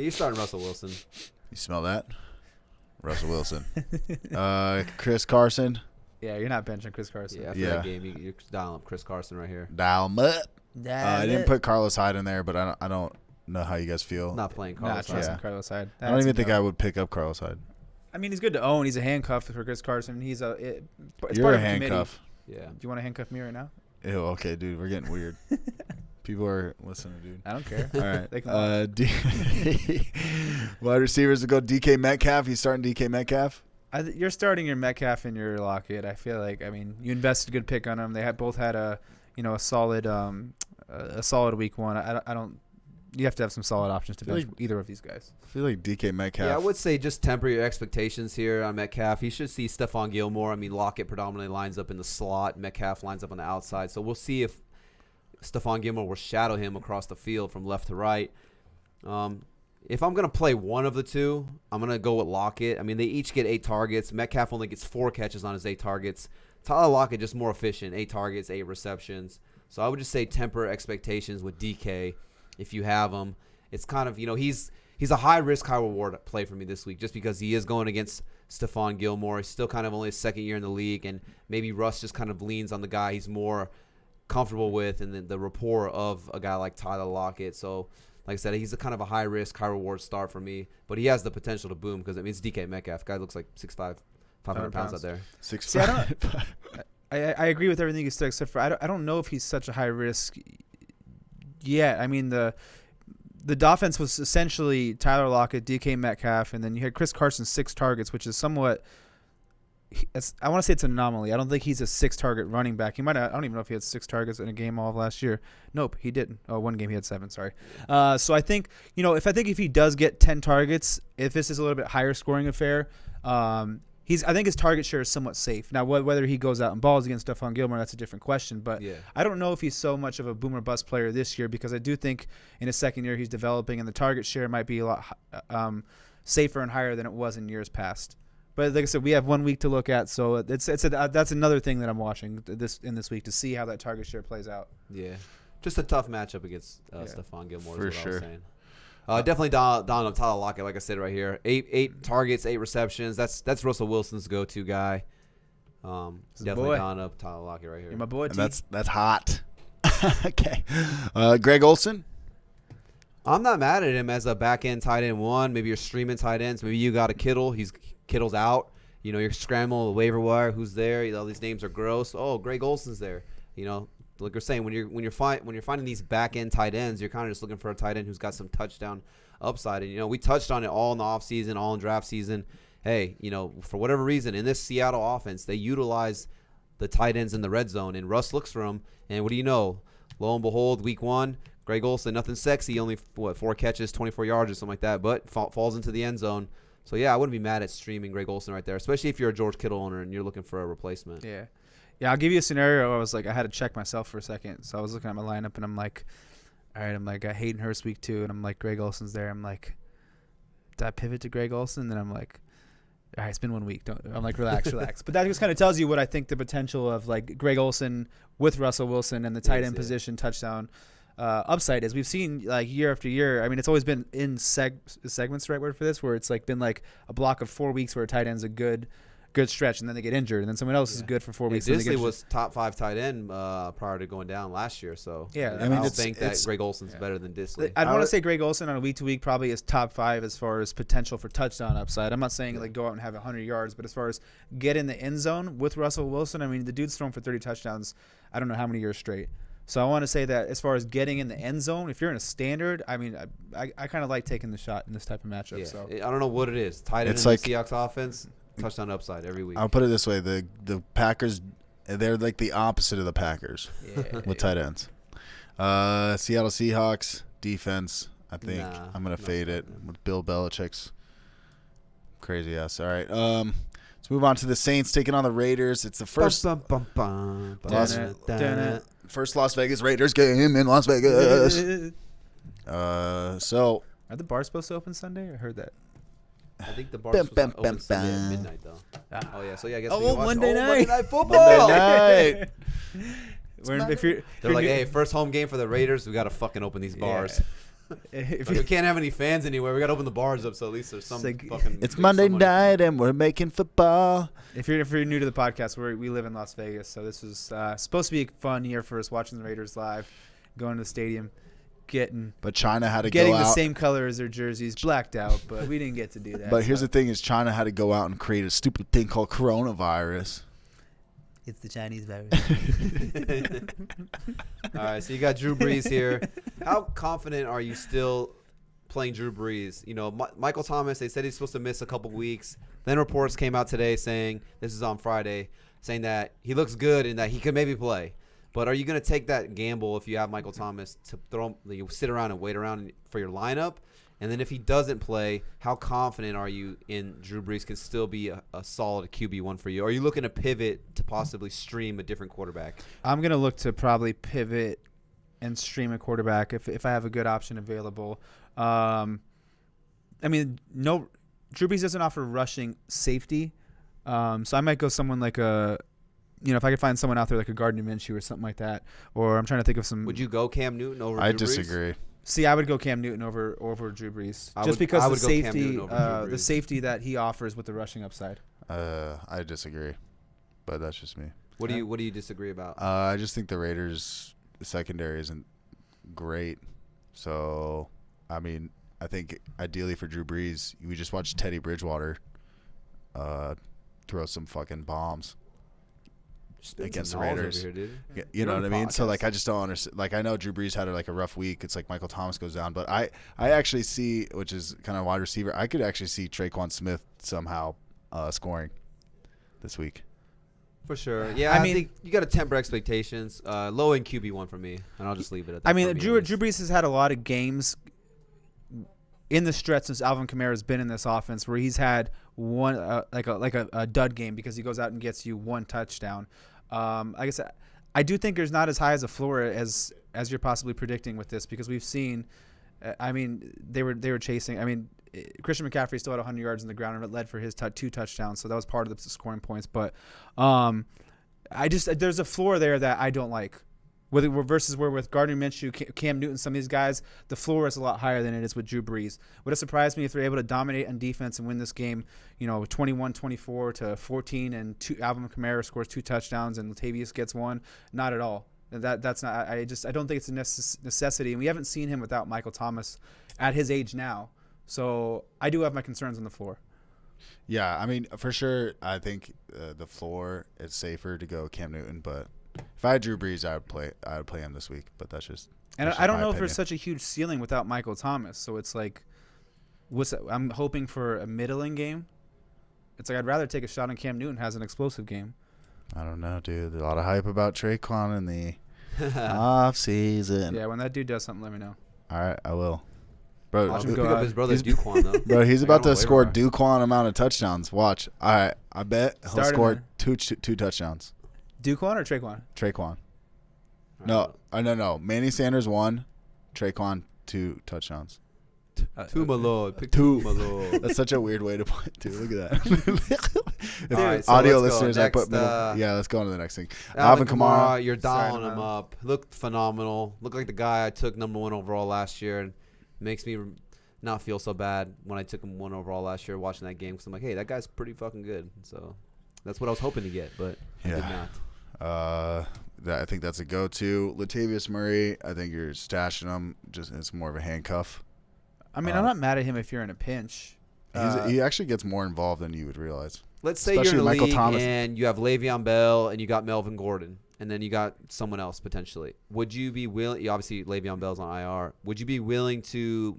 you're starting Russell Wilson. You smell that? Russell Wilson. Chris Carson. Yeah, you're not benching Chris Carson. Yeah, after Yeah. that game, you're dialing up Chris Carson right here. Dial 'em up. I didn't put Carlos Hyde in there, but I don't know how you guys feel. Not playing Not Carlos. trusting Yeah. Carlos Hyde. I don't even think I would pick up Carlos Hyde. I mean, he's good to own. He's a handcuff for Chris Carson. It's You're part a of the committee. handcuff. Yeah. Do you want to handcuff me right now? Ew, okay, dude, we're getting weird. People are listening, dude. I don't care. All right. They can watch. Wide receivers will go DK Metcalf. He's starting DK Metcalf. You're starting your Metcalf and your Lockett. I feel like, I mean, you invested a good pick on them. They both had a solid week one. I don't. You have to have some solid options to bench either of these guys. I feel like DK Metcalf. Yeah, I would say just temper your expectations here on Metcalf. You should see Stephon Gilmore. I mean, Lockett predominantly lines up in the slot. Metcalf lines up on the outside. So we'll see if Stephon Gilmore will shadow him across the field from left to right. If I'm going to play one of the two, I'm going to go with Lockett. I mean, they each get 8 targets. Metcalf only gets 4 catches on his 8 targets. Tyler Lockett just more efficient, 8 targets, 8 receptions. So I would just say temper expectations with DK if you have him. It's kind of, he's a high-risk, high-reward play for me this week just because he is going against Stephon Gilmore. He's still kind of only his second year in the league, and maybe Russ just kind of leans on the guy he's more comfortable with and the rapport of a guy like Tyler Lockett. So, like I said, he's a kind of a high-risk, high-reward start for me, but he has the potential to boom because, it's DK Metcalf. Guy looks like 6'5", 500 pounds out there. 6'5". I agree with everything you said, except for I don't know if he's such a high risk yet. I mean, the offense was essentially Tyler Lockett, DK Metcalf, and then you had Chris Carson 6 targets, which is somewhat. I want to say it's an anomaly. I don't think he's a 6-target running back. He might. I don't even know if he had 6 targets in a game all of last year. Nope, he didn't. Oh, one game he had 7. Sorry. So I think if he does get 10 targets, if this is a little bit higher scoring affair, I think his target share is somewhat safe. Now, whether he goes out and balls against Stephon Gilmore, that's a different question. But Yeah. I don't know if he's so much of a boom or bust player this year because I do think in his second year he's developing, and the target share might be a lot safer and higher than it was in years past. But like I said, we have 1 week to look at, so that's another thing that I'm watching this week to see how that target share plays out. Yeah. Just a tough matchup against Stephon Gilmore. For is what I sure. was saying. Definitely down on Tyler Lockett, like I said right here. 8 targets, 8 receptions. That's Russell Wilson's go-to guy. Definitely boy. down up Tyler Lockett right here. You're my boy, T. And that's hot. Okay. Greg Olsen. I'm not mad at him as a back-end tight end 1. Maybe you're streaming tight ends. Maybe you got a Kittle. Kittle's out. You're scrambling the waiver wire. Who's there? All these names are gross. Oh, Greg Olsen's there. Like you're saying, when you're finding these back-end tight ends, you're kind of just looking for a tight end who's got some touchdown upside. And we touched on it all in the offseason, all in draft season. Hey, for whatever reason, in this Seattle offense, they utilize the tight ends in the red zone, and Russ looks for them. And what do you know? Lo and behold, week 1, Greg Olsen, nothing sexy, only 4 catches, 24 yards or something like that, but falls into the end zone. So, yeah, I wouldn't be mad at streaming Greg Olsen right there, especially if you're a George Kittle owner and you're looking for a replacement. Yeah. Yeah, I'll give you a scenario where I had to check myself for a second. So I was looking at my lineup, and I'm like, all right, I got Hayden Hurst week 2, and I'm like, Greg Olsen's there. I'm like, did I pivot to Greg Olsen? Then I'm like, all right, it's been 1 week. I'm like, relax. But that just kind of tells you what I think the potential of, like, Greg Olsen with Russell Wilson and the tight end position touchdown upside is. We've seen, like, year after year. I mean, it's always been in segments, the right word for this, where it's, like, been, like, a block of 4 weeks where a tight end's a good stretch, and then they get injured, and then someone else is good for 4 weeks. Disley was top 5 tight end prior to going down last year, so yeah, I don't think that Greg Olsen's better than Disley. I'd want to say Greg Olsen on a week-to-week probably is top 5 as far as potential for touchdown upside. I'm not saying like go out and have 100 yards, but as far as get in the end zone with Russell Wilson, I mean, the dude's thrown for 30 touchdowns I don't know how many years straight. So I want to say that as far as getting in the end zone, if you're in a standard, I mean, I kind of like taking the shot in this type of matchup. Yeah. So I don't know what it is. Tight end in like, the Seahawks offense, touchdown upside every week. I'll put it this way: the Packers, they're like the opposite of the Packers with tight ends. Seattle Seahawks defense. I think I'm gonna fade it with Bill Belichick's Crazy ass. All right. Let's move on to the Saints taking on the Raiders. It's the first first Las Vegas Raiders game in Las Vegas. So are the bars supposed to open Sunday? I heard that. I think the bars open Sunday at midnight though. Oh yeah, so yeah, I guess we can watch Monday night. Monday Night Football. Monday night. They're like, hey, first home game for the Raiders. We got to fucking open these bars. Like, we can't have any fans anywhere. We got to open the bars up so at least there's some fucking. It's Monday night and we're making football. If you're new to the podcast, we live in Las Vegas, so this was supposed to be a fun year for us watching the Raiders live, going to the stadium, But China had to getting go out. the same color as their jerseys, blacked out, but we didn't get to do that. But here's the thing: is China had to go out and create a stupid thing called coronavirus. It's the Chinese virus. All right, so you got Drew Brees here. How confident are you still playing Drew Brees? You know, Michael Thomas, they said he's supposed to miss a couple weeks. Then reports came out today saying, this is on Friday, saying that he looks good and that he could maybe play. But are you going to take that gamble if you have Michael Thomas to you sit around and wait around for your lineup? And then if he doesn't play, how confident are you in Drew Brees can still be a solid QB1 for you? Are you looking to pivot to possibly stream a different quarterback? I'm going to look to probably pivot and stream a quarterback if I have a good option available. I mean, no, Drew Brees doesn't offer rushing safety. So I might go someone like if I could find someone out there like a Gardner Minshew or something like that. Or I'm trying to think of some. Would you go Cam Newton over Drew Brees? I disagree. See, I would go Cam Newton over Drew Brees, because the safety, the safety that he offers with the rushing upside. I disagree, but that's just me. What do you disagree about? I just think the Raiders' secondary isn't great. So, I mean, I think ideally for Drew Brees, we just watch Teddy Bridgewater throw some fucking bombs against the Raiders. Here, you know what I mean? So, like, I just don't understand. Like, I know Drew Brees had a rough week. It's like Michael Thomas goes down. But I actually see, which is kind of wide receiver, I could actually see Traquan Smith somehow scoring this week. For sure. Yeah, I think you got to temper expectations. Low end QB1 for me, and I'll just leave it at that. I mean, Drew Brees has had a lot of games in the stretch since Alvin Kamara's been in this offense where he's had one like a dud game because he goes out and gets you one touchdown. I guess I do think there's not as high as a floor as you're possibly predicting with this because we've seen. I mean, they were chasing. I mean, Christian McCaffrey still had 100 yards on the ground and it led for his 2 touchdowns, so that was part of the scoring points. But there's a floor there that I don't like. Versus where with Gardner Minshew, Cam Newton, some of these guys, the floor is a lot higher than it is with Drew Brees. Would it surprise me if they're able to dominate on defense and win this game, 21-24 to 14, and Alvin Kamara scores 2 touchdowns and Latavius gets 1? Not at all. That's not. I don't think it's a necessity, and we haven't seen him without Michael Thomas at his age now. So I do have my concerns on the floor. Yeah, I mean, for sure, I think the floor is safer to go Cam Newton, but. If I had Drew Brees, I would play him this week, but that's just. And I don't know if there's such a huge ceiling without Michael Thomas. So it's like, I'm hoping for a middling game. It's like I'd rather take a shot on Cam Newton has an explosive game. I don't know, dude. There's a lot of hype about Traquan in the off season. Yeah, when that dude does something, let me know. All right, I will. Bro, watch him pick up his brother Duquan though. Bro, he's about to score Duquan amount of touchdowns. Watch. All right, I bet he'll score two touchdowns. Duquan or Traquan? Traquan. No. Manny Sanders 1, Traquan 2 touchdowns. Two my lord. Pick two my lord. That's such a weird way to put it, dude. Look at that. All right, so audio let's listeners, next, I put middle. Yeah, let's go on to the next thing. Alvin Kamara, you're dialing him up. Looked phenomenal. Looked like the guy I took number 1 overall last year, and makes me not feel so bad when I took him 1 overall last year watching that game because I'm like, hey, that guy's pretty fucking good. So that's what I was hoping to get, but I did not. I think that's a go-to. Latavius Murray, I think you're stashing him. Just it's more of a handcuff. I mean, I'm not mad at him if you're in a pinch. He actually gets more involved than you would realize. Let's say you're in a league and you have Le'Veon Bell and you got Melvin Gordon and then you got someone else potentially. Would you be willing? Obviously, Le'Veon Bell's on IR. Would you be willing to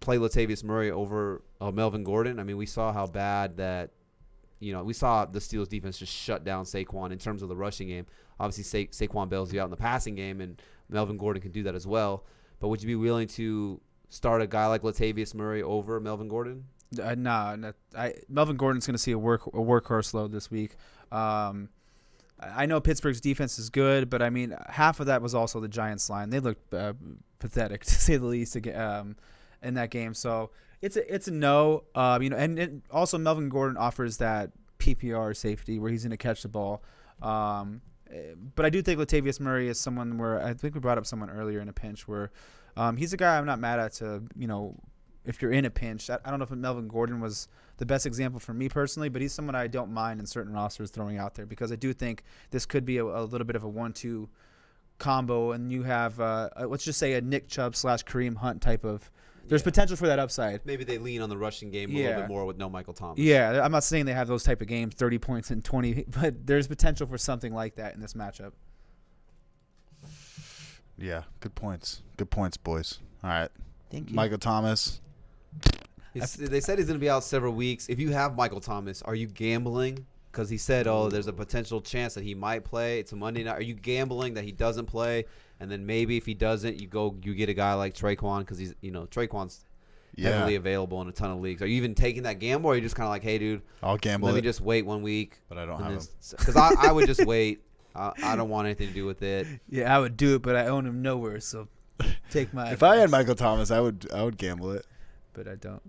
play Latavius Murray over Melvin Gordon? I mean, we saw how bad that. We saw the Steelers defense just shut down Saquon in terms of the rushing game. Obviously, Saquon bails you out in the passing game, and Melvin Gordon can do that as well. But would you be willing to start a guy like Latavius Murray over Melvin Gordon? Melvin Gordon's going to see a workhorse load this week. I know Pittsburgh's defense is good, but I mean, half of that was also the Giants' line. They looked pathetic, to say the least, in that game. So it's a no. And also Melvin Gordon offers that PPR safety where he's going to catch the ball. But I do think Latavius Murray is someone where I think we brought up someone earlier in a pinch where he's a guy I'm not mad at if you're in a pinch. I don't know if Melvin Gordon was the best example for me personally, but he's someone I don't mind in certain rosters throwing out there because I do think this could be a little bit of a 1-2 combo, and you have, let's just say, a Nick Chubb / Kareem Hunt type of – there's potential for that upside. Maybe they lean on the rushing game a little bit more with no Michael Thomas. Yeah, I'm not saying they have those type of games, 30 points and 20, but there's potential for something like that in this matchup. Yeah, good points. Good points, boys. All right. Thank you. Michael Thomas. They said he's going to be out several weeks. If you have Michael Thomas, are you gambling? Because he said, there's a potential chance that he might play. It's a Monday night. Are you gambling that he doesn't play? And then maybe if he doesn't, you get a guy like Traquan because he's, Traquan's heavily available in a ton of leagues. Are you even taking that gamble, or are you just kind of like, hey, dude, I'll gamble. Let me just wait 1 week. But I don't have him. Because I would just wait. I don't want anything to do with it. Yeah, I would do it, but I own him nowhere, so take my. If I had Michael Thomas, I would gamble it. But I don't.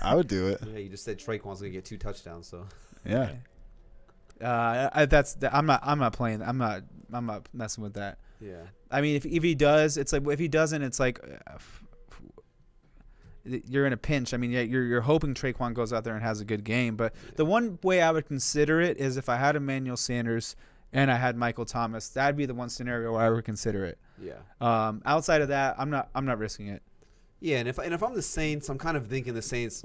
I would do it. Yeah, you just said Traquan's gonna get 2 touchdowns, so. Yeah. I'm not playing. I'm not messing with that. Yeah. I mean, if he does, it's like if he doesn't, it's like you're in a pinch. I mean, you're hoping Traquan goes out there and has a good game. But the one way I would consider it is if I had Emmanuel Sanders and I had Michael Thomas, that'd be the one scenario where I would consider it. Yeah. Outside of that, I'm not risking it. Yeah, and if I'm the Saints, I'm kind of thinking the Saints,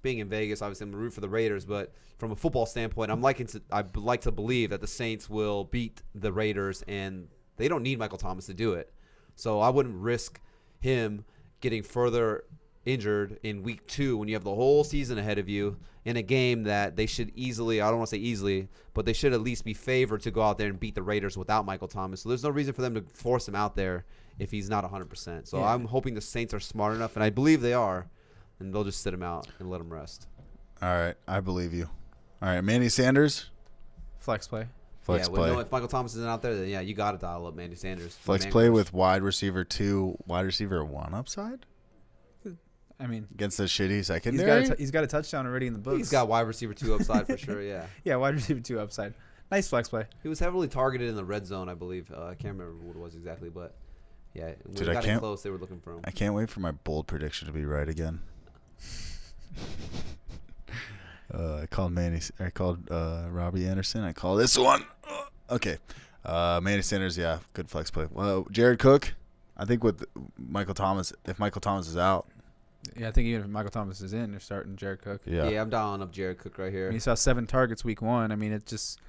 being in Vegas, obviously I'm going to root for the Raiders, but from a football standpoint, I'd like to believe that the Saints will beat the Raiders, and they don't need Michael Thomas to do it. So I wouldn't risk him getting further injured in week 2 when you have the whole season ahead of you in a game that they should easily, I don't want to say easily, but they should at least be favored to go out there and beat the Raiders without Michael Thomas. So there's no reason for them to force him out there if he's not 100%. So I'm hoping the Saints are smart enough, and I believe they are, and they'll just sit him out and let him rest. All right. I believe you. All right. Manny Sanders. Flex play. Flex play. No, if Michael Thomas isn't out there, then you got to dial up Manny Sanders. Flex play with wide receiver 2, wide receiver 1 upside? I mean, against the shitty secondary? He's got a touchdown already in the books. He's got wide receiver 2 upside for sure, yeah. Yeah, wide receiver 2 upside. Nice flex play. He was heavily targeted in the red zone, I believe. I can't remember what it was exactly, but yeah, when Dude, he got in close, they were looking for him. I can't wait for my bold prediction to be right again. I called Robbie Anderson. I call this one. Okay. Manny Sanders, yeah, good flex play. Well, Jared Cook, I think with Michael Thomas, if Michael Thomas is out. Yeah, I think even if Michael Thomas is in, they're starting Jared Cook. Yeah, I'm dialing up Jared Cook right here. He saw 7 targets week 1. I mean, it just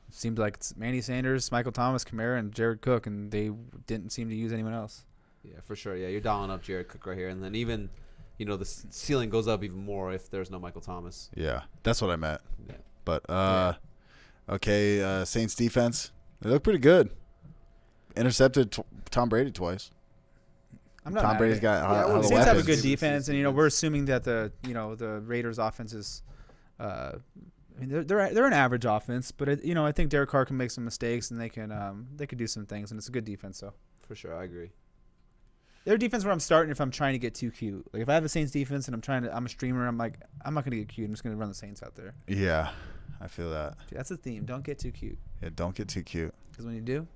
seemed like it's Manny Sanders, Michael Thomas, Kamara, and Jared Cook, and they didn't seem to use anyone else. Yeah, for sure. Yeah, you're dialing up Jared Cook right here. And then even, the ceiling goes up even more if there's no Michael Thomas. Yeah, that's what I meant. Yeah. But, okay, Saints defense, they look pretty good. Intercepted Tom Brady twice. I'm not Tom Brady's got the Saints have a good defense, and we're assuming that the Raiders' offense is, I mean, they're an average offense, but I think Derek Carr can make some mistakes, and they could do some things, and it's a good defense. So for sure, I agree. They're a defense where I'm starting if I'm trying to get too cute. Like if I have the Saints defense and I'm a streamer, I'm like I'm not gonna get cute. I'm just gonna run the Saints out there. Yeah, I feel that. That's the theme. Don't get too cute. Yeah, don't get too cute. Because when you do,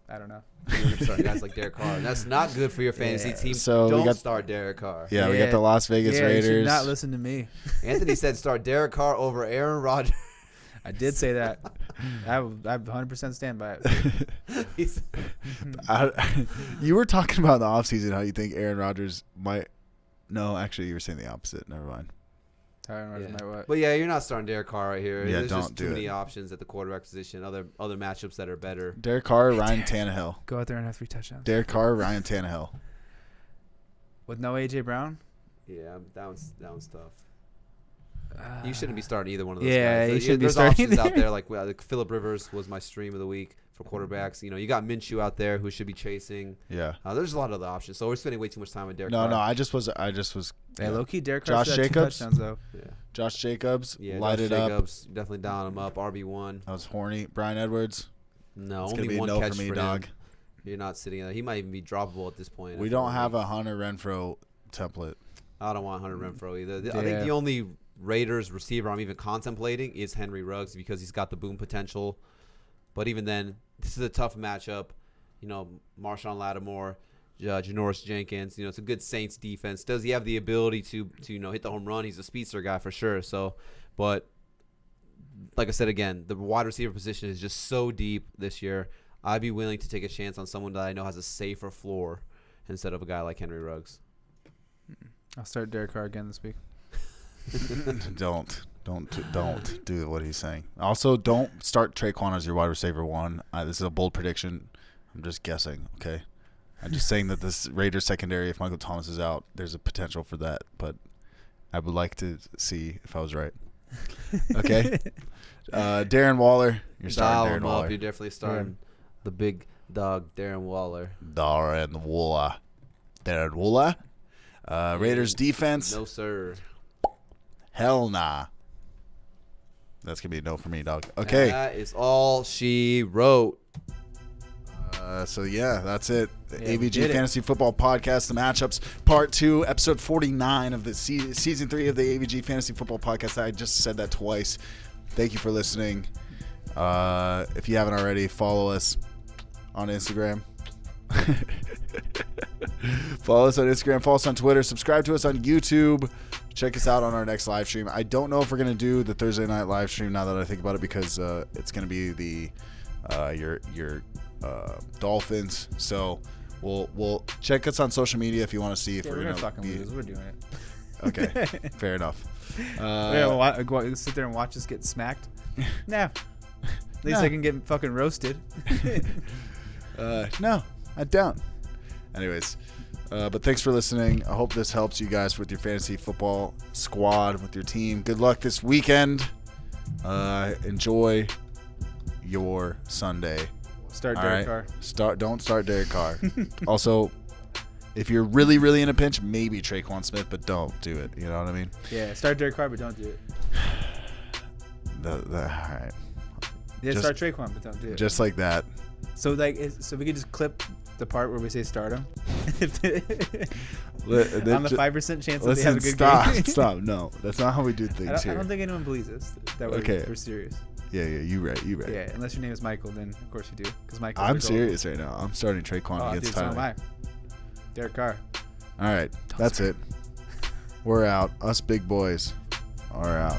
I don't know. You're starting guys like Derek Carr. And that's not good for your fantasy team. So don't start Derek Carr. Yeah, we got the Las Vegas Raiders. You should not listen to me. Anthony said start Derek Carr over Aaron Rodgers. I did say that. I 100% stand by it. You were talking about in the offseason how you think Aaron Rodgers might. No, actually, you were saying the opposite. Never mind. Aaron Rodgers might what? But yeah, you're not starting Derek Carr right here. Yeah, There's don't just do too many it. options at the quarterback position. Other matchups that are better. Derek Carr, Ryan Tannehill. Go out there and have 3 touchdowns. Derek Carr, Ryan Tannehill. With no A.J. Brown? Yeah, that one's tough. You shouldn't be starting either one of those yeah, guys. You shouldn't be There's starting options out there like Phillip Rivers was my stream of the week for quarterbacks. You got Minshew out there who should be chasing. Yeah. There's a lot of other options. So we're spending way too much time with Derek Carr. No, I just was Hey, low key, Derek Josh Carr had 2 Jacobs? touchdowns though. Yeah. Josh Jacobs, Yeah, light Josh it up. Jacobs, definitely down him up. RB1. I was horny. Brian Edwards. No, It's only gonna be a one no catch for me, him. dog. You're not sitting there. He might even be droppable at this point. We don't have a Hunter Renfrow template. I don't want Hunter Renfrow either. I Yeah. think the only Raiders receiver I'm even contemplating is Henry Ruggs because he's got the boom potential. But even then, this is a tough matchup. You know, Marshawn Lattimore, Janoris Jenkins. You know, it's a good Saints defense. Does he have the ability to hit the home run? He's a speedster guy for sure. So, but like I said again, the wide receiver position is just so deep this year. I'd be willing to take a chance on someone that I know has a safer floor instead of a guy like Henry Ruggs. I'll start Derek Carr again this week. Don't do what he's saying. Also, don't start Traquan as your wide receiver 1. This is a bold prediction. I'm just guessing, okay? I'm just saying that this Raiders secondary, if Michael Thomas is out, there's a potential for that. But I would like to see if I was right. Okay? Darren Waller. You're starting Darren Waller. You're definitely starting the big dog, Darren Waller. Darren Waller. Raiders defense. No, sir. Hell nah. That's going to be a no for me, dog. Okay. That is all she wrote. So, yeah, that's it. The Yeah, we AVG did it. Fantasy Football Podcast, the matchups, part 2, episode 49 of the season 3 of the AVG Fantasy Football Podcast. I just said that twice. Thank you for listening. If you haven't already, follow us on Instagram. Follow us on Instagram. Follow us on Twitter. Subscribe to us on YouTube. Check us out on our next live stream. I don't know if we're going to do the Thursday night live stream now that I think about it because it's going to be the your Dolphins. So we'll check us on social media if you want to see if Yeah, we're we're going gonna to fucking lose. We're doing it. Okay, fair enough. Go sit there and watch us get smacked. Nah. At least No. I can get fucking roasted. No, I don't. Anyways, but thanks for listening. I hope this helps you guys with your fantasy football squad, with your team. Good luck this weekend. Enjoy your Sunday. Start All Derek right? Carr. Don't start Derek Carr. Also, if you're really, really in a pinch, maybe Traquan Smith, but don't do it. You know what I mean? Yeah, start Derek Carr, but don't do it. All right. Yeah, Just- start Traquan, but don't do it. Just like that. So so we could just clip the part where we say start him. On the 5% chance that they have a good game. Stop. No, that's not how we do things I here. don't think anyone believes us that we're serious. Yeah, you right. Yeah, unless your name is Michael, then of course you do. Because Michael. I'm serious right now. I'm starting Traquan Oh, against dude, so am Tyler. I. Derek Carr. All right, that's it. We're out. Us big boys are out.